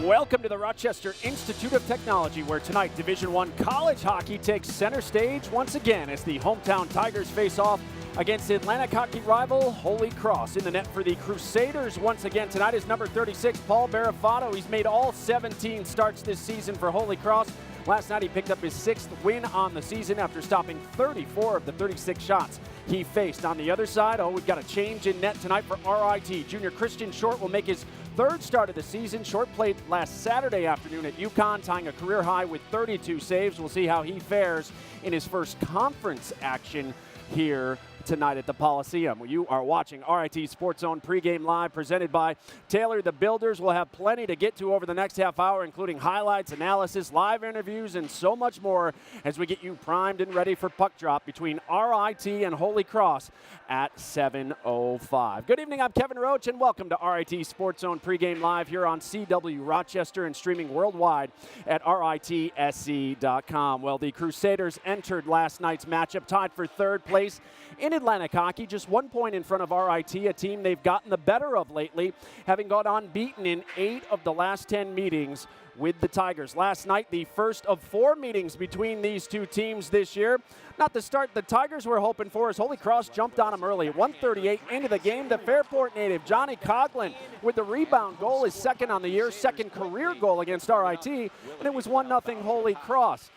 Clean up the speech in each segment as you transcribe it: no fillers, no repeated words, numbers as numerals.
Welcome to the Rochester Institute of Technology, where tonight Division I college hockey takes center stage once again as the hometown Tigers face off against Atlantic hockey rival Holy Cross. In the net for the Crusaders once again tonight is number 36, Paul Barafato. He's made all 17 starts this season for Holy Cross. Last night he picked up his 6th win on the season after stopping 34 of the 36 shots he faced. On the other side, we've got a change in net tonight for RIT. Junior Christian Short will make his 3rd start of the season. Short played last Saturday afternoon at UConn, tying a career high with 32 saves. We'll see how he fares in his first conference action here tonight at the Coliseum. You are watching RIT SportsZone pregame live, presented by Taylor the Builders. We'll have plenty to get to over the next half hour, including highlights, analysis, live interviews, and so much more as we get you primed and ready for puck drop between RIT and Holy Cross at 7:05. Good evening, I'm Kevin Roach, and welcome to RIT SportsZone pregame live here on CW Rochester and streaming worldwide at RITSC.com. Well, the Crusaders entered last night's matchup tied for 3rd place in Atlantic hockey, just 1 point in front of RIT, a team they've gotten the better of lately, having gone unbeaten in 8 of the last 10 meetings with the Tigers. Last night, the first of 4 meetings between these two teams this year. Not the start the Tigers were hoping for, as Holy Cross jumped on them early. At 1:38 into the game, the Fairport native Johnny Coughlin with the rebound goal, his 2nd on the year, 2nd career goal against RIT, and it was 1-0 Holy Cross.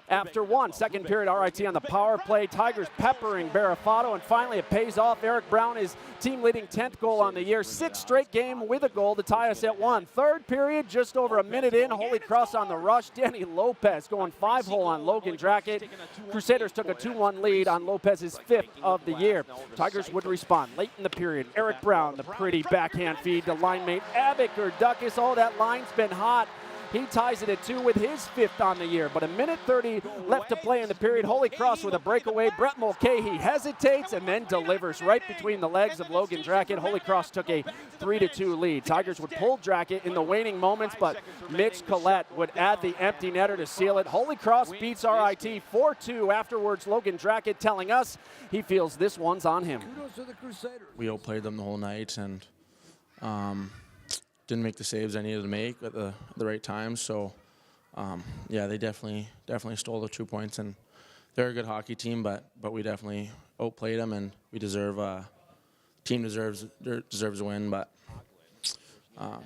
After 2nd period, RIT on the power play, Tigers peppering Barafato, and finally it pays off. Eric Brown, his team-leading 10th goal on the year, 6th straight game with a goal to tie us at 1. 3rd period, just over a minute in, Holy Cross on the rush. Danny Lopez going 5-hole on Logan Drackett. Crusaders took a 2-1 lead on Lopez's 5th of the year. Tigers would respond late in the period. Eric Brown, the pretty backhand feed to line mate Abik Dukis. Oh, that line's been hot. He ties it at 2 with his 5th on the year. But a minute 30 left to play in the period. Holy Cross with a breakaway. Brett Mulcahy hesitates and then delivers right between the legs of Logan Drackett. Holy Cross took a 3-2 lead. Tigers would pull Drackett in the waning moments, but Mitch Collette would add the empty netter to seal it. Holy Cross beats RIT 4-2. Afterwards, Logan Drackett telling us he feels this one's on him. We outplayed them the whole night, and didn't make the saves I needed to make at the right time. So, yeah, they definitely stole the 2 points, and they're a good hockey team, but we definitely outplayed them, and we deserve team deserves a win, but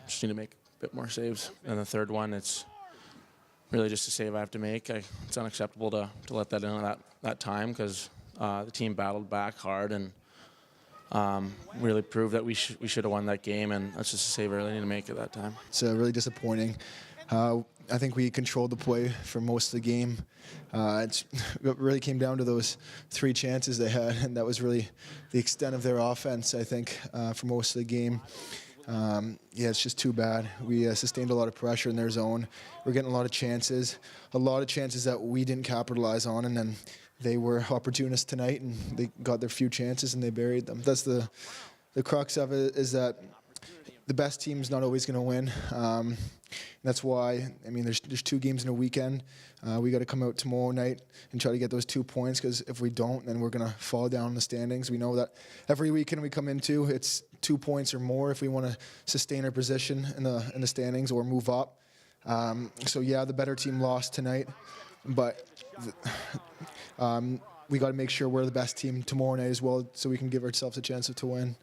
just need to make a bit more saves. And the 3rd one, it's really just a save I have to make. It's unacceptable to let that in at that time, because the team battled back hard and really proved that we should have won that game, and that's just a save I really need to make at that time. It's really disappointing. I think we controlled the play for most of the game. It really came down to those 3 chances they had, and that was really the extent of their offense, I think, for most of the game. Yeah, it's just too bad. We sustained a lot of pressure in their zone. We're getting a lot of chances that we didn't capitalize on, and then they were opportunists tonight, and they got their few chances and they buried them. That's the crux of it, is that the best team's not always going to win. That's why, I mean, there's 2 games in a weekend. We got to come out tomorrow night and try to get those 2 points, because if we don't, then we're going to fall down in the standings. We know that every weekend we come into, it's 2 points or more if we want to sustain our position in the standings or move up. So yeah, the better team lost tonight, but we got to make sure we're the best team tomorrow night as well, so we can give ourselves a chance to win.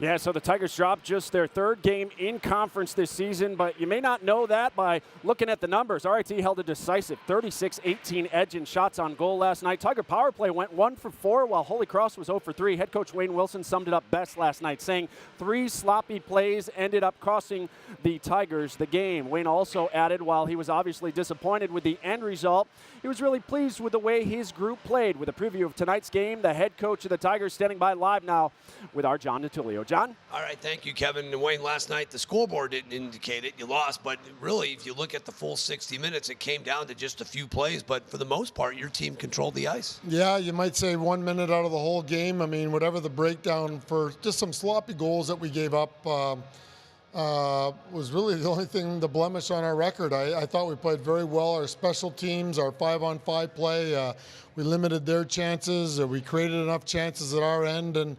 Yeah, so the Tigers dropped just their 3rd game in conference this season, but you may not know that by looking at the numbers. RIT held a decisive 36-18 edge in shots on goal last night. Tiger power play went 1 for 4, while Holy Cross was 0 for 3. Head coach Wayne Wilson summed it up best last night, saying 3 sloppy plays ended up costing the Tigers the game. Wayne also added, while he was obviously disappointed with the end result, he was really pleased with the way his group played. With a preview of tonight's game, the head coach of the Tigers standing by live now with our John DiTullio. John? All right, thank you, Kevin. And Wayne, last night the scoreboard didn't indicate it. You lost, but really, if you look at the full 60 minutes, it came down to just a few plays. But for the most part, your team controlled the ice. Yeah, you might say 1 minute out of the whole game. I mean, whatever the breakdown for just some sloppy goals that we gave up was really the only thing, the blemish on our record. I thought we played very well. Our special teams, our 5-on-5 play, we limited their chances. We created enough chances at our end, and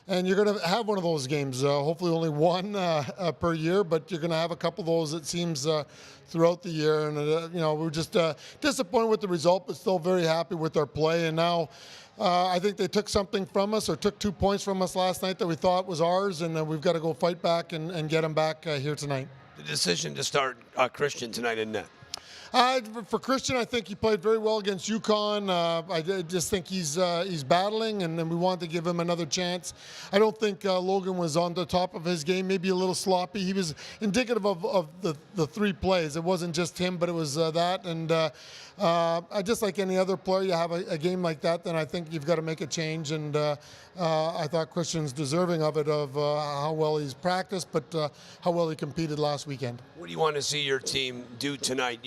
And you're going to have one of those games, hopefully only one per year, but you're going to have a couple of those, it seems, throughout the year. And, we're just disappointed with the result, but still very happy with our play. And now I think they took something from us, or took 2 points from us last night that we thought was ours, and we've got to go fight back and get them back here tonight. The decision to start Christian tonight in net. For Christian, I think he played very well against UConn. I just think he's battling, and we wanted to give him another chance. I don't think Logan was on the top of his game, maybe a little sloppy. He was indicative of the 3 plays. It wasn't just him, but it was that. And just like any other player, you have a game like that, then I think you've got to make a change. And I thought Christian's deserving of it, of how well he's practiced, but how well he competed last weekend. What do you want to see your team do tonight?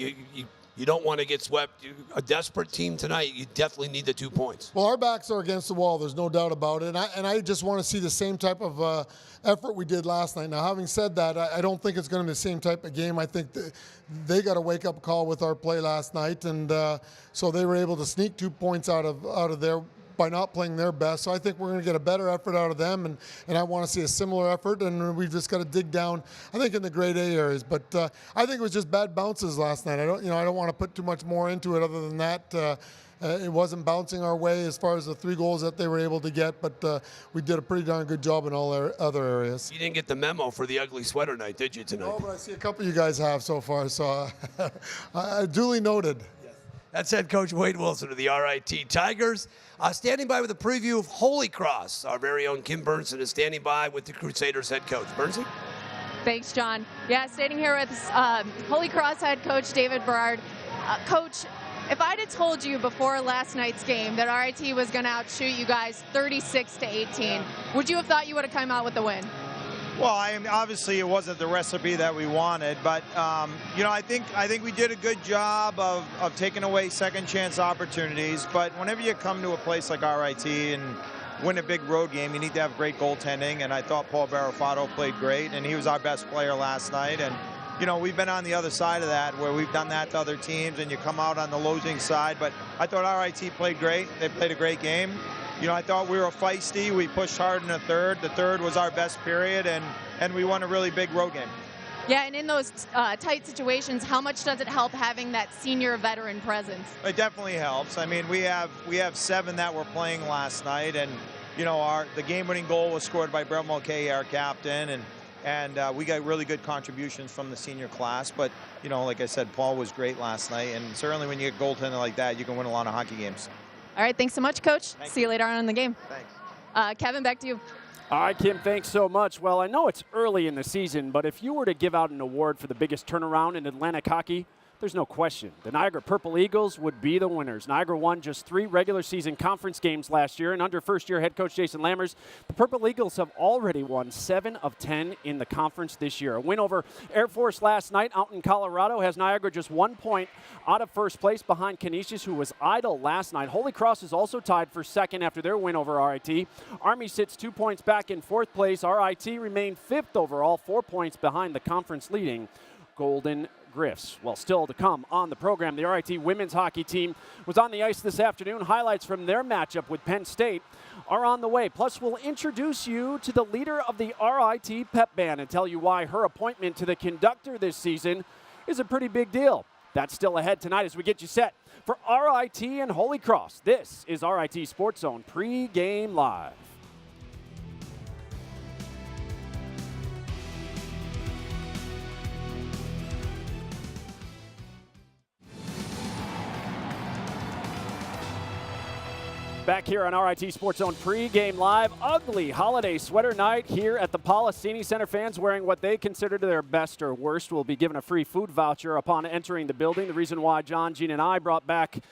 You don't want to get swept. A desperate team tonight, you definitely need the 2 points. Well, our backs are against the wall. There's no doubt about it. And I just want to see the same type of effort we did last night. Now, having said that, I don't think it's going to be the same type of game. I think they got a wake-up call with our play last night, and so they were able to sneak 2 points out of there by not playing their best. So I think we're going to get a better effort out of them, and I want to see a similar effort, and we've just got to dig down, I think, in the grade A areas. But I think it was just bad bounces last night. I don't want to put too much more into it other than that. It wasn't bouncing our way as far as the 3 goals that they were able to get, but we did a pretty darn good job in all our other areas. You didn't get the memo for the ugly sweater night, did you, tonight? No, but I see a couple of you guys have so far, so duly noted. That's head coach Wade Wilson of the RIT Tigers. Standing by with a preview of Holy Cross. Our very own Kim Burnson is standing by with the Crusaders head coach. Burnson? Thanks, John. Yeah, standing here with Holy Cross head coach David Berard. Coach, if I'd have told you before last night's game that RIT was going to outshoot you guys 36-18, would you have thought you would have come out with the win? Well, obviously it wasn't the recipe that we wanted, but I think we did a good job of taking away second chance opportunities. But whenever you come to a place like RIT and win a big road game, you need to have great goaltending. And I thought Paul Barafato played great, and he was our best player last night. And we've been on the other side of that, where we've done that to other teams, and you come out on the losing side. But I thought RIT played great. They played a great game. I thought we were feisty. We pushed hard in the third. The third was our best period, and we won a really big road game. Yeah, and in those tight situations, how much does it help having that senior veteran presence? It definitely helps. I mean, we have 7 that were playing last night, and the game-winning goal was scored by Brett Mulcahy, our captain, and we got really good contributions from the senior class. But like I said, Paul was great last night, and certainly when you get goaltending like that, you can win a lot of hockey games. All right, thanks so much, Coach. Thanks. See you later on in the game. Thanks. Kevin, back to you. All right, Kim, thanks so much. Well, I know it's early in the season, but if you were to give out an award for the biggest turnaround in Atlantic hockey, there's no question. The Niagara Purple Eagles would be the winners. Niagara won just 3 regular season conference games last year, and under first-year head coach Jason Lammers, the Purple Eagles have already won 7 of 10 in the conference this year. A win over Air Force last night out in Colorado has Niagara just 1 point out of first place behind Canisius, who was idle last night. Holy Cross is also tied for second after their win over RIT. Army sits 2 points back in fourth place. RIT remained 5th overall, 4 points behind the conference-leading Golden Griffs. Well, still to come on the program, the RIT women's hockey team was on the ice this afternoon. Highlights from their matchup with Penn State are on the way. Plus, we'll introduce you to the leader of the RIT pep band and tell you why her appointment to the conductor this season is a pretty big deal. That's still ahead tonight as we get you set for RIT and Holy Cross. This is RIT Sports Zone Pre-Game Live. Back here on RIT Sports Zone Pre-Game Live. Ugly holiday sweater night here at the Policini Center. Fans wearing what they consider their best or worst will be given a free food voucher upon entering the building. The reason why John, Gene, and I brought back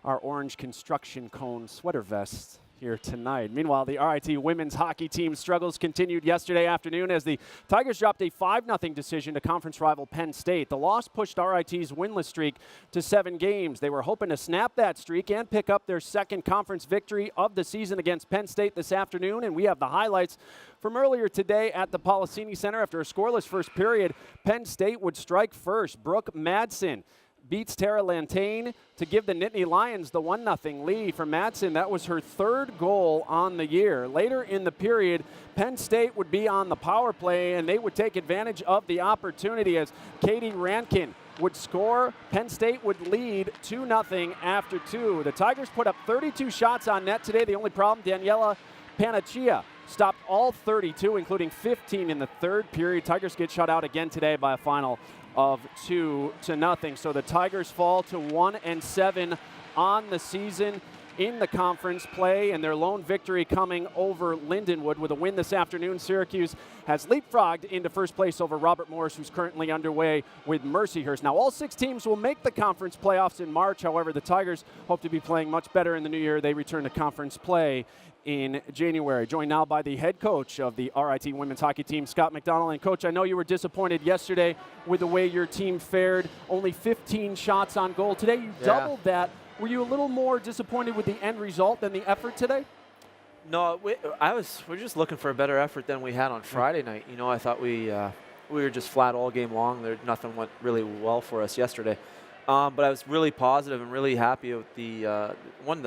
our orange construction cone sweater vests here tonight. Meanwhile, the RIT women's hockey team struggles continued yesterday afternoon as the Tigers dropped a 5-0 decision to conference rival Penn State. The loss pushed RIT's winless streak to 7 games. They were hoping to snap that streak and pick up their second conference victory of the season against Penn State this afternoon, and we have the highlights from earlier today at the Policini Center. After a scoreless first period, Penn State would strike first. Brooke Madsen beats Tara Lantain to give the Nittany Lions the 1-0 lead. For Madsen, that was her 3rd goal on the year. Later in the period, Penn State would be on the power play, and they would take advantage of the opportunity as Katie Rankin would score. Penn State would lead 2-0 after 2. The Tigers put up 32 shots on net today. The only problem, Daniela Panaccia stopped all 32, including 15 in the 3rd period. Tigers get shut out again today by a final of 2-0. So the Tigers fall to 1-7 on the season in the conference play, and their lone victory coming over Lindenwood. With a win this afternoon, Syracuse has leapfrogged into first place over Robert Morris, who's currently underway with Mercyhurst. Now, all 6 teams will make the conference playoffs in March. However, the Tigers hope to be playing much better in the new year. They return to conference play in January. Joined now by the head coach of the RIT women's hockey team, Scott McDonald. And Coach, I know you were disappointed yesterday with the way your team fared. Only 15 shots on goal. Today you doubled that. Were you a little more disappointed with the end result than the effort today? No, we're just looking for a better effort than we had on Friday night. You know, I thought we were just flat all game long. Nothing went really well for us yesterday. But I was really positive and really happy with the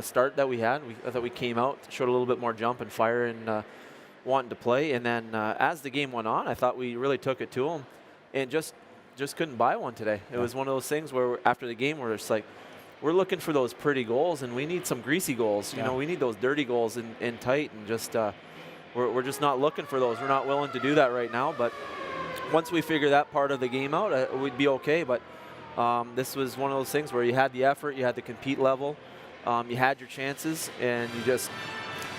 start that we had. I thought we came out, showed a little bit more jump and fire and wanting to play. And then as the game went on, I thought we really took it to them and just couldn't buy one today. It was one of those things where after the game, we're just like, we're looking for those pretty goals, and we need some greasy goals. You know, we need those dirty goals in tight, and just we're just not looking for those. We're not willing to do that right now. But once we figure that part of the game out, we'd be okay. But this was one of those things where you had the effort, you had the compete level, you had your chances, and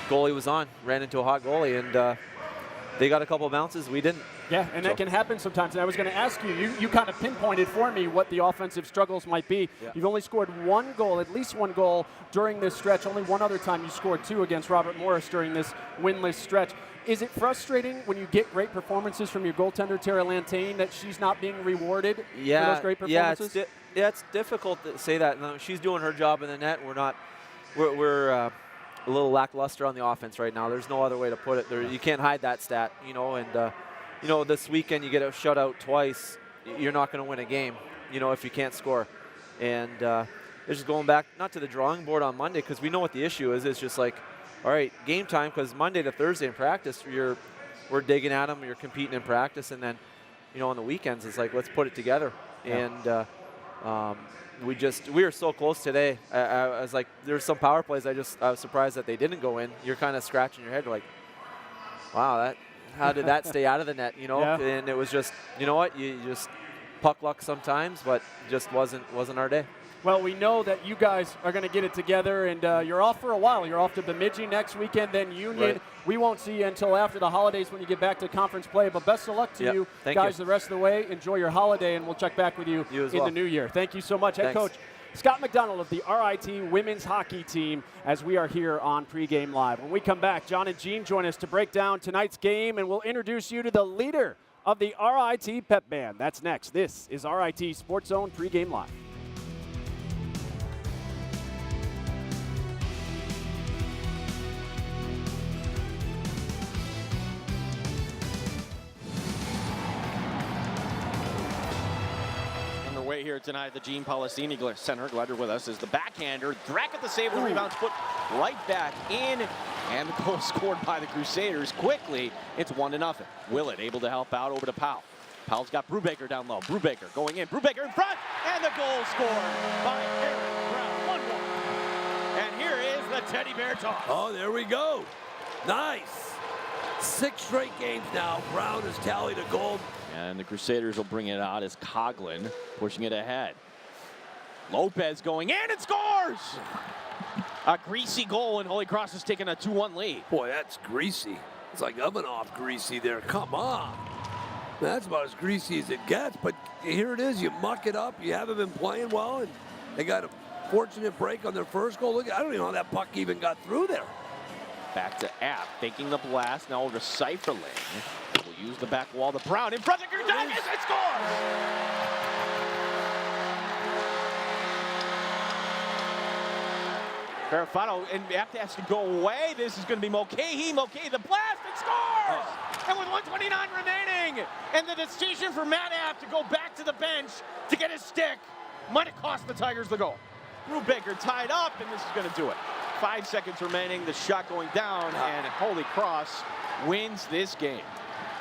goalie was on, ran into a hot goalie, and they got a couple of bounces. We didn't. Yeah, and that can happen sometimes. And I was going to ask you kind of pinpointed for me what the offensive struggles might be. Yeah. You've only scored 1 goal, at least 1 goal during this stretch. Only one other time you scored 2 against Robert Morris during this winless stretch. Is it frustrating when you get great performances from your goaltender, Tara Lantain, that she's not being rewarded for those great performances? Yeah, it's difficult to say that. No, she's doing her job in the net. We're a little lackluster on the offense right now. There's no other way to put it. You can't hide that stat, you know, and this weekend you get a shutout twice, you're not going to win a game, if you can't score. And just going back, not to the drawing board on Monday, because we know what the issue is. It's just like, all right, game time, because Monday to Thursday in practice, we're digging at them, you're competing in practice, and then, on the weekends, it's like, let's put it together. Yeah. And we were so close today. I was like, there's some power plays, I was surprised that they didn't go in. You're kind of scratching your head, like, wow, how did that stay out of the net, Yeah. And it was just, you know what, you just puck luck sometimes, but just wasn't our day. Well, we know that you guys are going to get it together, and you're off for a while. You're off to Bemidji next weekend, then Union. Right. We won't see you until after the holidays when you get back to conference play, but best of luck to you guys the rest of the way. Enjoy your holiday, and we'll check back with you in the new year. Thank you so much, Head Coach Scott McDonald of the RIT women's hockey team, as we are here on Pregame Live. When we come back, John and Jean join us to break down tonight's game, and we'll introduce you to the leader of the RIT pep band. That's next. This is RIT SportsZone Pregame Live. Here tonight at the Gene Policini Center. Glad you're with us. Is the backhander. Drack at the save. The rebound's put right back in. And the goal scored by the Crusaders quickly. It's 1-0. Willett able to help out over to Powell. Powell's got Brubaker down low. Brubaker going in. Brubaker in front. And the goal scored by Aaron Brown. 1-1. And here is the teddy bear toss. Oh, there we go. Nice. 6 straight games now. Brown has tallied a goal. And the Crusaders will bring it out as Coughlin pushing it ahead. Lopez going in and scores! A greasy goal, and Holy Cross has taken a 2-1 lead. Boy, that's greasy. It's like oven-off greasy there. Come on. That's about as greasy as it gets, but here it is. You muck it up. You haven't been playing well, and they got a fortunate break on their first goal. Look, I don't even know how that puck even got through there. Back to App, taking the blast, now over to Seiferling. Will use the back wall to Brown in front of Gurdanis and scores! Farafano, and App has to go away. This is going to be Mulcahy. Mulcahy, the blast, and scores! And with 1:29 remaining, and the decision for Matt App to go back to the bench to get his stick. Might have cost the Tigers the goal. Brubaker tied up, and this is going to do it. 5 seconds remaining, the shot going down, and Holy Cross wins this game.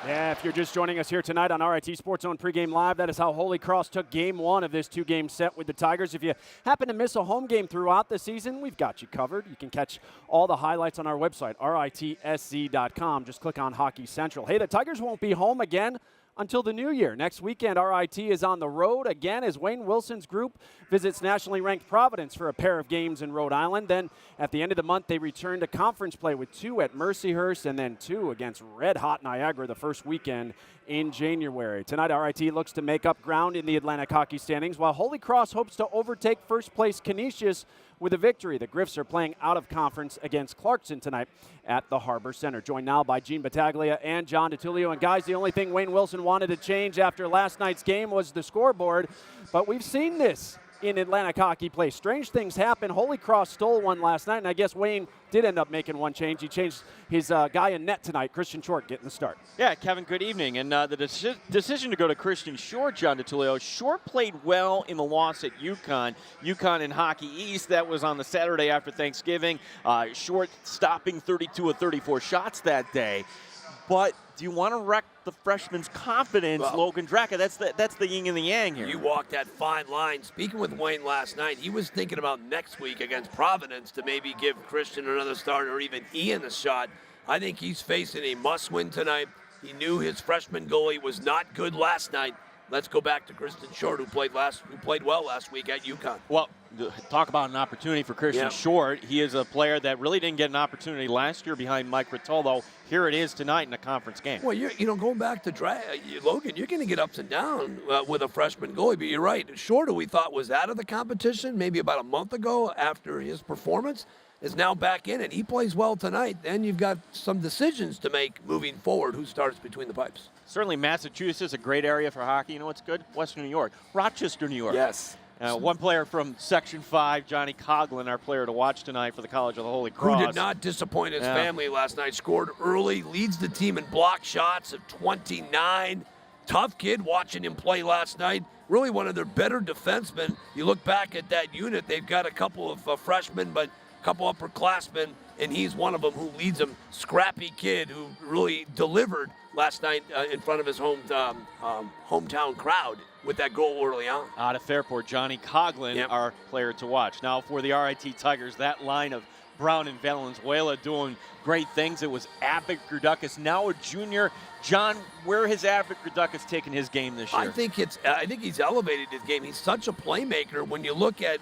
Yeah, if you're just joining us here tonight on RIT SportsZone Pregame Live, that is how Holy Cross took game one of this two-game set with the Tigers. If you happen to miss a home game throughout the season, we've got you covered. You can catch all the highlights on our website, ritsc.com. Just click on Hockey Central. Hey, the Tigers won't be home again until the new year. Next weekend, RIT is on the road again as Wayne Wilson's group visits nationally ranked Providence for a pair of games in Rhode Island. Then at the end of the month, they return to conference play with 2 at Mercyhurst and then 2 against Red Hot Niagara the first weekend in January. Tonight, RIT looks to make up ground in the Atlantic Hockey standings, while Holy Cross hopes to overtake first-place Canisius with a victory. The Griffs are playing out of conference against Clarkson tonight at the Harbor Center. Joined now by Gene Battaglia and John DiTullio. And guys, the only thing Wayne Wilson wanted to change after last night's game was the scoreboard. But we've seen this in Atlantic hockey play. Strange things happen. Holy Cross stole one last night, and I guess Wayne did end up making one change. He changed his guy in net tonight, Christian Short, getting the start. Yeah, Kevin, good evening. And the decision to go to Christian Short, John DiTullio. Short played well in the loss at UConn. UConn in Hockey East, that was on the Saturday after Thanksgiving. Short stopping 32 of 34 shots that day. But do you want to wreck the freshman's confidence, Logan Draka? That's the yin and the yang here. You walk that fine line. Speaking with Wayne last night, he was thinking about next week against Providence to maybe give Christian another start or even Ian a shot. I think he's facing a must-win tonight. He knew his freshman goalie was not good last night. Let's go back to Christian Short, who played well last week at UConn. Well, talk about an opportunity for Christian Short. He is a player that really didn't get an opportunity last year behind Mike Rotolo. Here it is tonight in a conference game. Well, going back to Logan, you're going to get ups and downs with a freshman goalie, but you're right. Short, who we thought was out of the competition maybe about a month ago after his performance, is now back in it. He plays well tonight. Then you've got some decisions to make moving forward. Who starts between the pipes? Certainly Massachusetts is a great area for hockey. You know what's good? Western New York. Rochester, New York. Yes. One player from Section 5, Johnny Coughlin, our player to watch tonight for the College of the Holy Cross. Who did not disappoint his family last night. Scored early, leads the team in block shots of 29. Tough kid watching him play last night. Really one of their better defensemen. You look back at that unit, they've got a couple of freshmen, but a couple upperclassmen, and he's one of them who leads them. Scrappy kid who really delivered last night in front of his hometown crowd with that goal early on. Out of Fairport, Johnny Coughlin, our player to watch. Now for the RIT Tigers, that line of Brown and Valenzuela doing great things. It was Abbott Gerdukis, now a junior. John, where has Abbott Gerdukis taken his game this year? I think he's elevated his game. He's such a playmaker. When you look at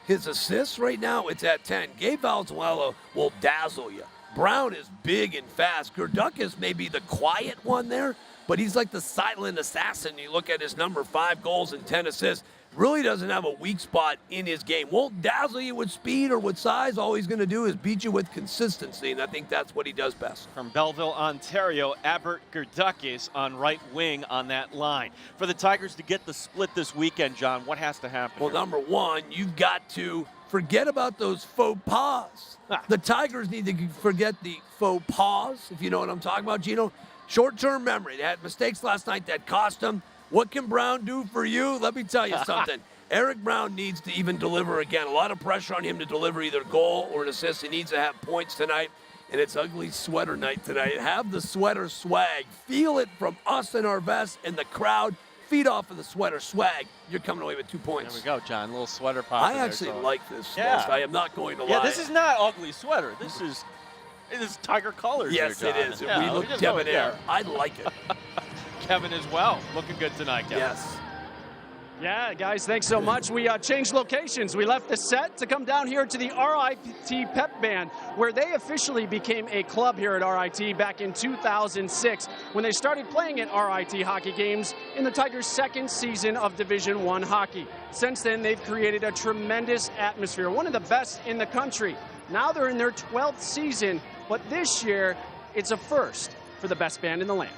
his assists right now, it's at 10. Gabe Valenzuela will dazzle you. Brown is big and fast. Gerdukis may be the quiet one there, but he's like the silent assassin. You look at his number, 5 goals and 10 assists. Really doesn't have a weak spot in his game. Won't dazzle you with speed or with size. All he's going to do is beat you with consistency, and I think that's what he does best. From Belleville, Ontario, Abbott Gerdukis on right wing on that line. For the Tigers to get the split this weekend, John, what has to happen? Well, number one, you've got to forget about those faux pas. The Tigers need to forget the faux pas, if you know what I'm talking about, Gino. Short-term memory. They had mistakes last night that cost them. What can Brown do for you? Let me tell you something. Eric Brown needs to even deliver again. A lot of pressure on him to deliver either a goal or an assist. He needs to have points tonight, and it's ugly sweater night tonight. Have the sweater swag. Feel it from us in our vests and the crowd. Feed off of the sweater swag. You're coming away with 2 points. There we go, John. A little sweater pop. I actually like this vest. I am not going to lie. Yeah, this is not ugly sweater. This is Tiger colors. Yes, here, it is. Yeah, we look debonair. I like it. Kevin as well. Looking good tonight, Kevin. Yes. Yeah, guys, thanks so much. We changed locations. We left the set to come down here to the RIT Pep Band, where they officially became a club here at RIT back in 2006 when they started playing at RIT hockey games in the Tigers' second season of Division I hockey. Since then, they've created a tremendous atmosphere, one of the best in the country. Now they're in their 12th season, but this year, it's a first for the best band in the land.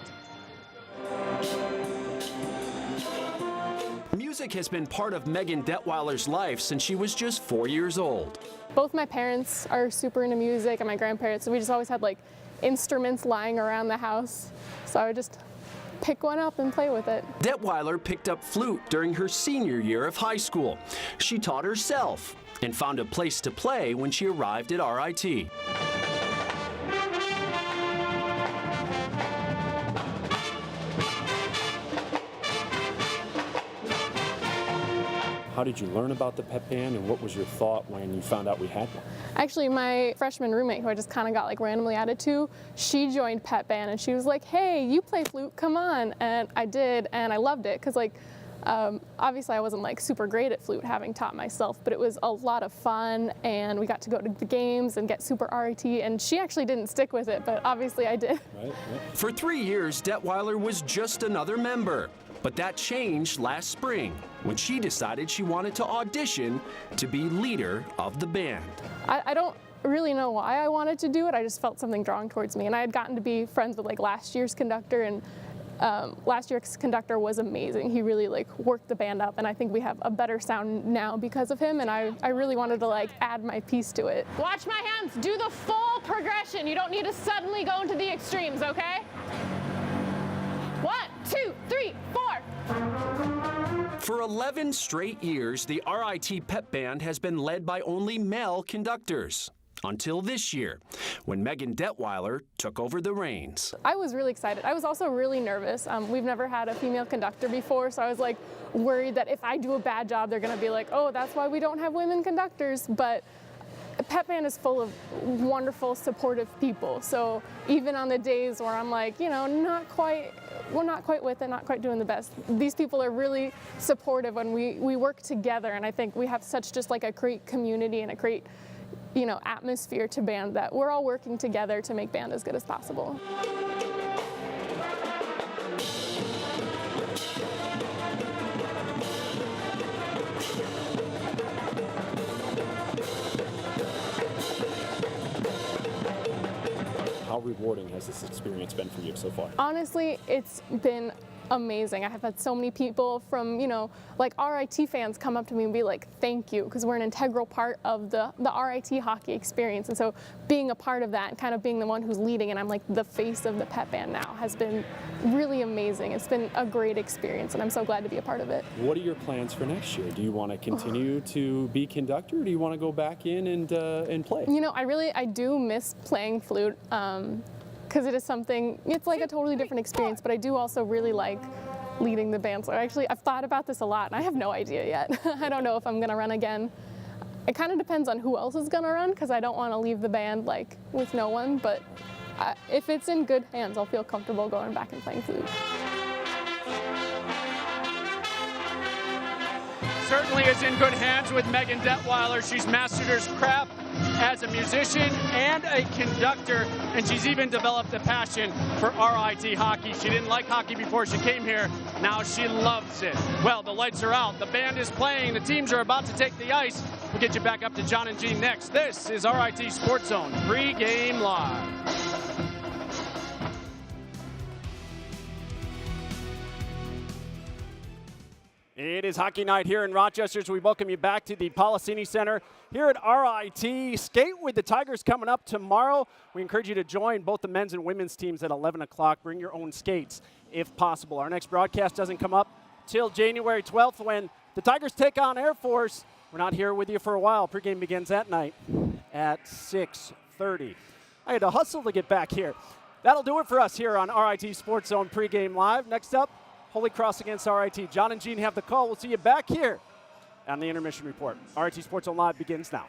Music has been part of Megan Detweiler's life since she was just 4 years old. Both my parents are super into music and my grandparents, so we just always had like instruments lying around the house. So I would just pick one up and play with it. Detweiler picked up flute during her senior year of high school. She taught herself and found a place to play when she arrived at RIT. How did you learn about the pep band, and what was your thought when you found out we had one? Actually, my freshman roommate, who I just kind of got like randomly added to, she joined pep band and she was like, hey, you play flute, come on. And I did, and I loved it because like, obviously I wasn't like super great at flute, having taught myself, but it was a lot of fun, and we got to go to the games and get super RIT, and she actually didn't stick with it, but obviously I did. Right. For 3 years, Detweiler was just another member. But that changed last spring when she decided she wanted to audition to be leader of the band. I don't really know why I wanted to do it. I just felt something drawing towards me. And I had gotten to be friends with like last year's conductor, and last year's conductor was amazing. He really like worked the band up, and I think we have a better sound now because of him, and I really wanted to like add my piece to it. Watch my hands. Do the full progression. You don't need to suddenly go into the extremes, okay? 1, 2, 3, 4. For 11 straight years, the RIT pep band has been led by only male conductors. Until this year, when Megan Detweiler took over the reins. I was really excited. I was also really nervous. We've never had a female conductor before, so I was like worried that if I do a bad job, they're gonna be like, oh, that's why we don't have women conductors. But pep band is full of wonderful, supportive people. So even on the days where I'm like, you know, not quite with it, not quite doing the best, these people are really supportive when we work together. And I think we have such just like a great community and a great, you know, atmosphere to band that we're all working together to make band as good as possible. How rewarding has this experience been for you so far? Honestly, it's been amazing. I have had so many people from, you know, like RIT fans come up to me and be like, thank you, because we're an integral part of the RIT hockey experience. And so being a part of that and kind of being the one who's leading, and I'm like the face of the pep band now, has been really amazing. It's been a great experience, and I'm so glad to be a part of it. What are your plans for next year? Do you want to continue to be conductor, or do you want to go back in and play? You know, I do miss playing flute. Because it is something, it's like a totally different experience, but I do also really like leading the band. So I've thought about this a lot, and I have no idea yet. I don't know if I'm gonna run again. It kind of depends on who else is gonna run, because I don't want to leave the band like with no one, but if it's in good hands, I'll feel comfortable going back and playing flute. Certainly is in good hands with Megan Detweiler. She's mastered her craft as a musician and a conductor, and she's even developed a passion for RIT hockey. She didn't like hockey before she came here. Now she loves it. Well, the lights are out. The band is playing. The teams are about to take the ice. We'll get you back up to John and Jean next. This is RIT Sports Zone Pregame Live. It is hockey night here in Rochester, so we welcome you back to the Policini Center here at RIT. Skate with the Tigers coming up tomorrow. We encourage you to join both the men's and women's teams at 11 o'clock. Bring your own skates if possible. Our next broadcast doesn't come up till January 12th when the Tigers take on Air Force. We're not here with you for a while. Pregame begins that night at 6:30. I had to hustle to get back here. That'll do it for us here on RIT Sports Zone Pregame Live. Next up, Holy Cross against RIT. John and Jean have the call. We'll see you back here on the Intermission Report. RIT Sports Zone Live begins now.